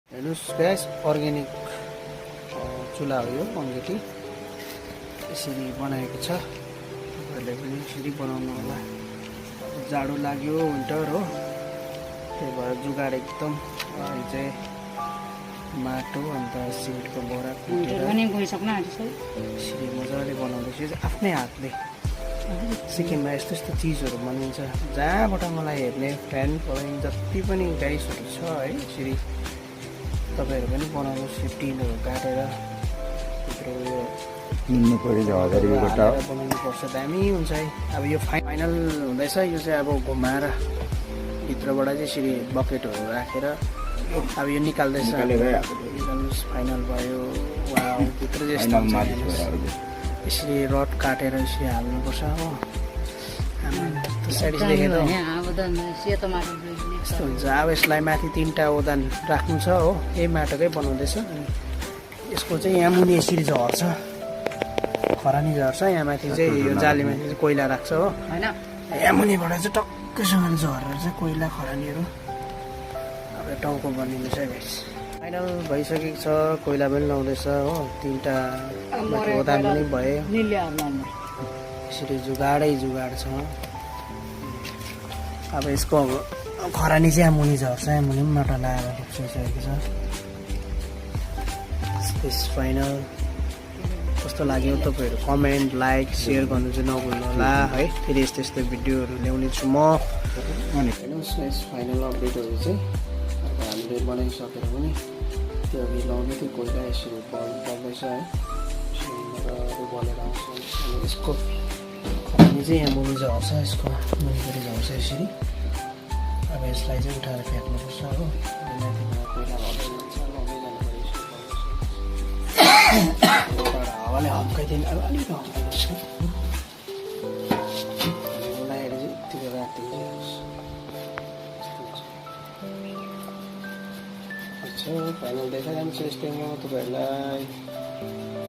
हेर्नुहोस् guys, organic चुल्हा हो यो अङ्गेटी। यसरी बनाएको छ, तपाईँहरूले पनि यसरी बनाउनु होला। जाडो लाग्यो, विन्टर हो, त्यही भएर जुगाड एकदम। अहिले चाहिँ माटो अन्त सिमेन्टको बोरा कुटेर यसरी मजाले बनाउँदैछु आफ्नै हातले। सिक्किममा यस्तो यस्तो चिजहरू बनिन्छ, जहाँबाट मलाई हेर्ने फ्यान फलोइङ जति पनि गाइसहरू छ है, यसरी तपाईँहरू पनि बनाउनुहोस्। यो टिनहरू काटेर भित्र यो बनाउनुपर्छ, दामी हुन्छ है। अब यो फाइनल हुँदैछ, यो चाहिँ अब घुमाएर भित्रबाट चाहिँ यसरी बकेटहरू राखेर अब यो निकाल्दैछ। निकाल्नुहोस्, फाइनल भयो। भित्र यस्तो यसरी रड काटेर यसरी हाल्नुपर्छ हो। यस्तो हुन्छ। अब यसलाई माथि 3टा ओदान राख्नु छ हो, यही माटोकै बनाउँदैछ। यसको चाहिँ यहाँ मुनि यसरी झर्छ, खरानी झर्छ। यहाँ माथि चाहिँ यो जालीमाथि चाहिँ कोइला राख्छ हो, यहाँ मुनिबाट चाहिँ टक्कैसँगले झरेर चाहिँ कोइला खरानीहरू अब टाउको बनिँदैछ गाइस। फाइनल भइसकेको छ, कोइला पनि लाउँदैछ हो। 3टा ओदान पनि भयो। यसरी जुगाडै जुगाड छ। अब यसको खरानी चाहिँ यहाँ मुनि झर्छ, यहाँ मुनि पनि माटो लगाएर पुगिसकेको छ। त्यस फाइनल कस्तो लाग्यो तपाईँहरू कमेन्ट लाइक सेयर गर्नु चाहिँ नभुल्नु होला है। फेरि यस्तो यस्तो भिडियोहरू ल्याउने छु म। हेर्नुहोस्, फाइनल अपडेटहरू चाहिँ अब हामीले बनाइसकेर पनि त्यो अघि लाउने त्यो कोइला यसरी पर्दैछ है। मजाले बलेर आउँछ। अनि यसको खरानी चाहिँ यहाँ मुनि झर्छ, यसको मुनिपट्टि झर्छ यसरी। अब यसलाई चाहिँ उठाएर फ्याँक्नुपर्छ हो। कोइला हावाले हप्काइदिनु, अब अलिक हप्काइदिन्छ। बोलाएर चाहिँ यतिको राखिदिनुहोस्। अच्छा, फाइनल देखाइरहन्छ यस्तै म तपाईँहरूलाई।